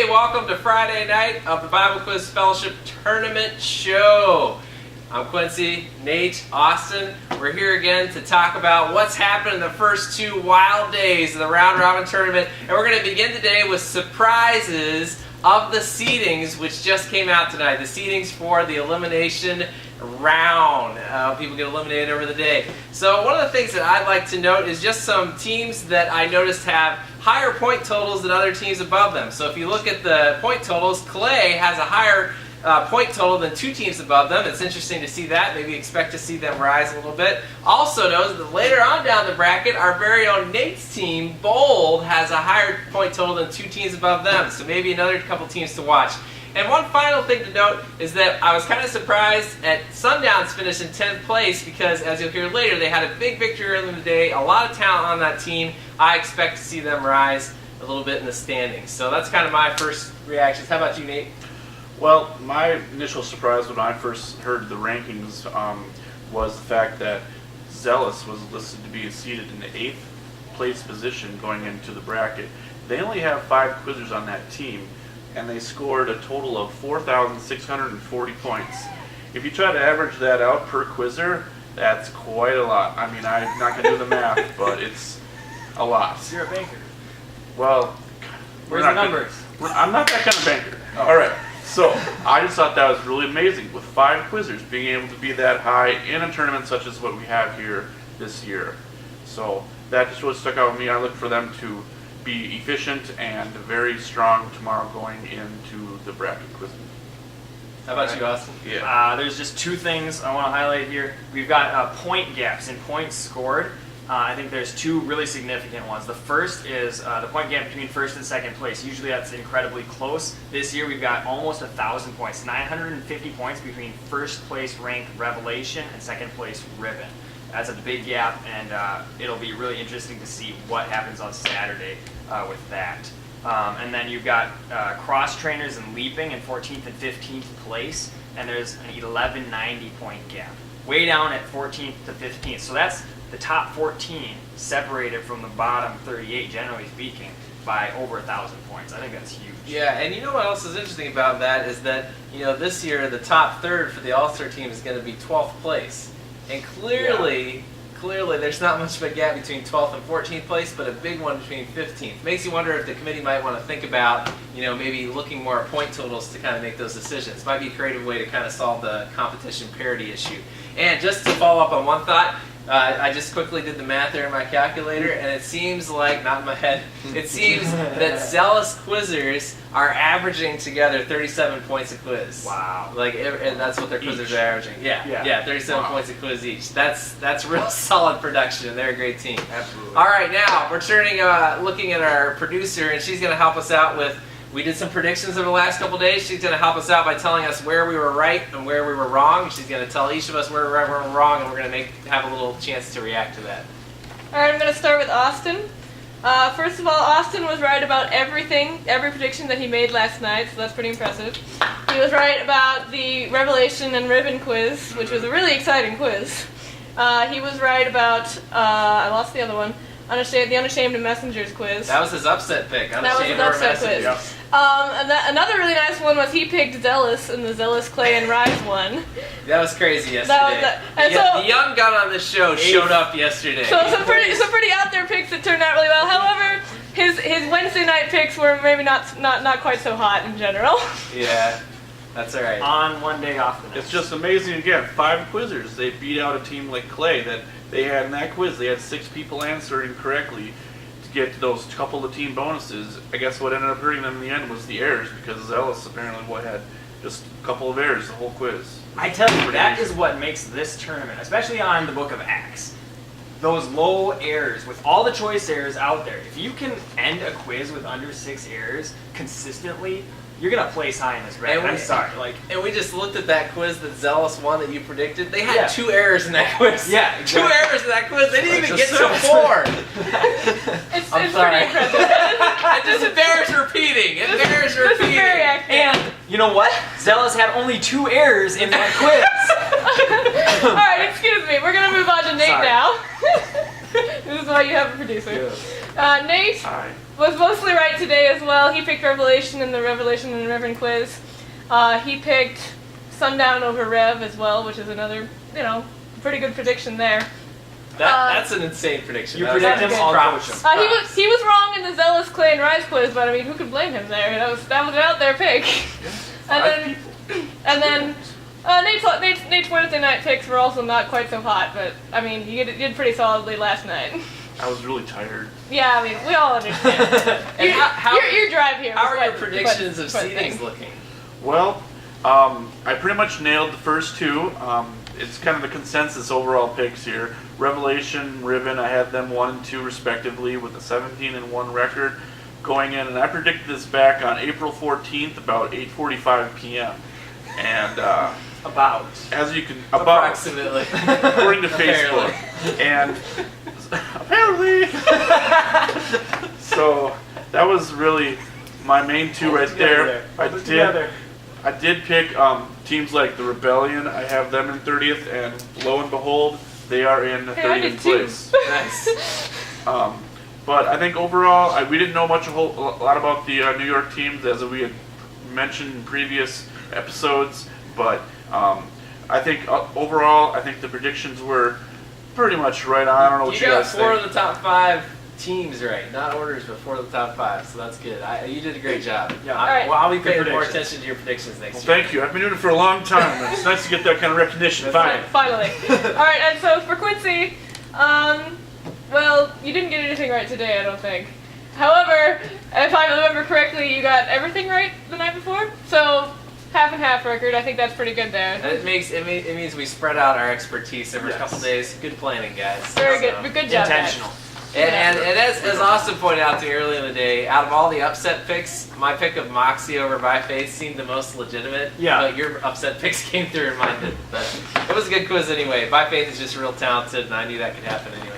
Hey, welcome to Friday night of the Bible Quiz Fellowship Tournament Show. I'm Quincy, Nate, Austin. We're here again to talk about what's happened in the first 2 wild days of the Round Robin Tournament. And we're going to begin today with surprises of the seedings, which just came out tonight. The seedings for the elimination round. People get eliminated over the day. So one of the things that I'd like to note is just some teams that I noticed have higher point totals than other teams above them. So if you look at the point totals, Clay has a higher point total than 2 teams above them. It's interesting to see that. Maybe expect to see them rise a little bit. Also notice that later on down the bracket, our very own Nate's team, Bold, has a higher point total than 2 teams above them. So maybe another couple teams to watch. And one final thing to note is that I was kind of surprised at Sundown's finish in 10th place because, as you'll hear later, they had a big victory early in the day, a lot of talent on that team. I expect to see them rise a little bit in the standings. So that's kind of my first reactions. How about you, Nate? Well, my initial surprise when I first heard the rankings was the fact that Zealous was listed to be seated in the 8th place position going into the bracket. They only have 5 quizzers on that team, and they scored a total of 4,640 points. If you try to average that out per quizzer, that's quite a lot. I mean, I'm not going to do the math, but it's a lot. You're a banker. Well, where's the numbers? I'm not that kind of banker. Oh. All right. So I just thought that was really amazing with 5 quizzers being able to be that high in a tournament such as what we have here this year. So that just really stuck out with me. I look for them to be efficient and very strong tomorrow going into the bracket quizzing. How about you, Austin? Yeah. There's just 2 things I want to highlight here. We've got point gaps in points scored. I think there's 2 really significant ones. The first is the point gap between first and second place. Usually that's incredibly close. This year we've got almost 1,000 points, 950 points between first place ranked Revelation and second place Ribbon. That's a big gap, and it'll be really interesting to see what happens on Saturday with that. And then you've got cross trainers and leaping in 14th and 15th place, and there's an 1190 point gap, way down at 14th to 15th. So that's the top 14 separated from the bottom 38, generally speaking, by over 1,000 points. I think that's huge. Yeah, and you know what else is interesting about that is that, you know, this year the top third for the All-Star team is going to be 12th place. And clearly there's not much of a gap between 12th and 14th place, but a big one between 15th. Makes you wonder if the committee might want to think about, you know, maybe looking more at point totals to kind of make those decisions. Might be a creative way to kind of solve the competition parity issue. And just to follow up on one thought, I just quickly did the math there in my calculator, and it seems like, not in my head, it seems that zealous quizzers are averaging together 37 points a quiz. Wow. And that's what their quizzers are averaging. Yeah, 37 points a quiz each. That's real solid production, and they're a great team. Absolutely. All right, now we're looking at our producer, and she's going to help us out with. We did some predictions over the last couple days. She's going to help us out by telling us where we were right and where we were wrong. She's going to tell each of us where we were right, where we were wrong, and we're going to have a little chance to react to that. All right, I'm going to start with Austin. First of all, Austin was right about everything, every prediction that he made last night, so that's pretty impressive. He was right about the Revelation and Ribbon quiz, which was a really exciting quiz. He was right about, I lost the other one, the Unashamed and Messengers quiz. That was his upset pick. That was his upset quiz. Yep. Another really nice one was he picked Zealous in the Zealous, Clay, and Rise one. That was crazy yesterday. The young gun on the show showed up yesterday. So some pretty out there picks that turned out really well. However, his Wednesday night picks were maybe not quite so hot in general. Yeah, that's all right. On one day off the next. It's just amazing. Again, 5 quizzers. They beat out a team like Clay that they had in that quiz. They had 6 people answering correctly to get those couple of team bonuses. I guess what ended up hurting them in the end was the errors, because Zealous apparently had just a couple of errors the whole quiz. I tell you, that is what makes this tournament, especially on the Book of Acts, those low errors, with all the choice errors out there. If you can end a quiz with under 6 errors consistently, you're going to place high in this bracket. I'm sorry. And we just looked at that quiz that Zealous won that you predicted. They had 2 errors in that quiz. Yeah, exactly. 2 errors in that quiz. They didn't even get to 4. It's pretty impressive. It just bears repeating. It bears repeating. This is very accurate. And you know what? Zealous had only 2 errors in that quiz. All right, excuse me. We're going to move on to Nate Sorry. now. This is why you have a producer. Yeah. Nate Hi. was mostly right today as well. He picked Revelation in the Revelation and Reverend quiz. He picked Sundown over Rev as well, which is another, pretty good prediction there. That's an insane prediction. You That was predict him, nice. I'll Props. coach him. He was wrong in the Zealous, Clay, and Rise quiz, but I mean, who could blame him there? That was an out there pick. And then Nate's Wednesday night picks were also not quite so hot, but I mean, you did pretty solidly last night. I was really tired. Yeah, I mean, we all understand. And your drive here. How was are your quite- predictions of quite seedings thing. looking? Well, I pretty much nailed the first two. It's kind of the consensus overall picks here. Revelation, Ribbon, I had them 1 and 2 respectively with a 17-1 record going in, and I predicted this back on April 14th about 8:45 p.m. And About. as you can Approximately. according to Facebook, and apparently, so that was really my main two right there. I did pick ttiems like the Rebellion. I have them in 30th, and lo and behold, they are in Hey, I 30th did too. place. Nice. But I think overall, we didn't know a lot about the New York teams, as we had mentioned in previous episodes. But I think overall, I think the predictions were pretty much right on. I don't know what you, You got guys 4 think. of the top 5 teams right. Not orders, but 4 of the top 5. So that's good. You did a great job. Yeah. Well, I'll be paying Good more predictions. attention to your predictions next Well, year. thank you. I've been doing it for a long time. And it's nice to get that kind of recognition. Fine. Finally. Alright, and so for Quincy, well, you didn't get anything right today, I don't think. However, if I remember correctly, you got everything right the night before. So, half and half record, I think that's pretty good there. And it means we spread out our expertise over a Yes. couple days. Good planning, guys. Very So- good. Good job, guys. Intentional. And as Austin pointed out to me earlier in the day, out of all the upset picks, my pick of Moxie over By Faith seemed the most legitimate. Yeah. But your upset picks came through and mine didn't. But it was a good quiz anyway. By Faith is just real talented, and I knew that could happen anyway.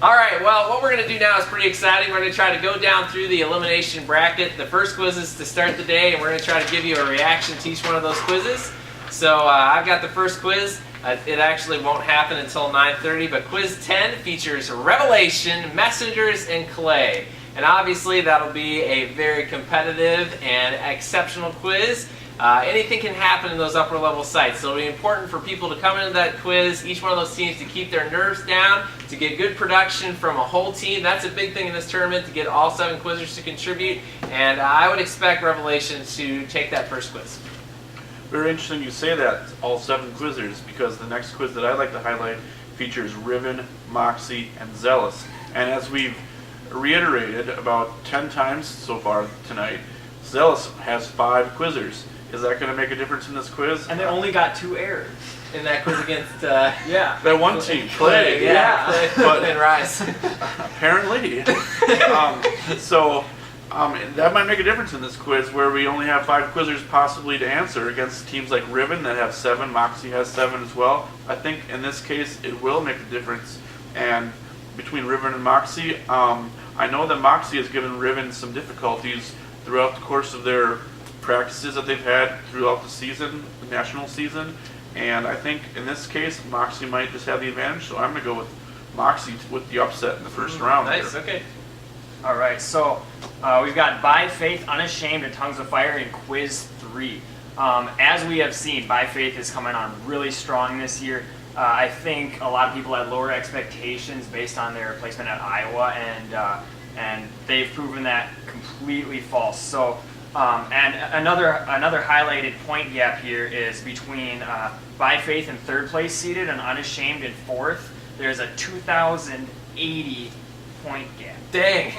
All right, well, what we're going to do now is pretty exciting. We're going to try to go down through the elimination bracket. The first quiz is to start the day, and we're going to try to give you a reaction to each one of those quizzes. So I've got the first quiz. It actually won't happen until 9:30, but quiz 10 features Revelation, Messengers, and Clay. And obviously that'll be a very competitive and exceptional quiz. Anything can happen in those upper level sites, so it'll be important for people to come into that quiz, each one of those teams, to keep their nerves down, to get good production from a whole team. That's a big thing in this tournament, to get all 7 quizzers to contribute, and I would expect Revelation to take that first quiz. Very interesting you say that, all 7 quizzers, because the next quiz that I'd like to highlight features Riven, Moxie, and Zealous. And as we've reiterated about 10 times so far tonight, Zealous has 5 quizzers. Is that going to make a difference in this quiz? And they only got 2 errors. In that quiz against Yeah. That one team, Clay. yeah, Yeah. Clay But- and Rise. Apparently. That might make a difference in this quiz, where we only have 5 quizzers possibly to answer against teams like Riven that have 7, Moxie has 7 as well. I think in this case it will make a difference. And between Riven and Moxie, I know that Moxie has given Riven some difficulties throughout the course of their practices that they've had throughout the season, the national season. And I think in this case, Moxie might just have the advantage. So I'm going to go with Moxie with the upset in the first round. Nice, here. okay. All right, so we've got By Faith, Unashamed, and Tongues of Fire in Quiz 3. As we have seen, By Faith is coming on really strong this year. I think a lot of people had lower expectations based on their placement at Iowa, and they've proven that completely false. So, and another highlighted point gap here is between By Faith in 3rd place seated and Unashamed in 4th. There's a 2,080 point gap. Dang.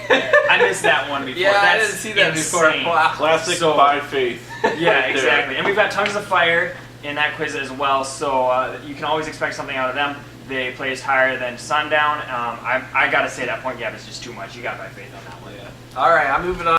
I missed that one before. Yeah, I That's didn't see that before. insane. Wow. Classic So- By Faith. Yeah, Right there. exactly. And we've got Tongues of Fire in that quiz as well, so you can always expect something out of them. They placed higher than Sundown. I got to say that point gap is just too much. You got By Faith on that one. Yeah. All right, I'm moving on.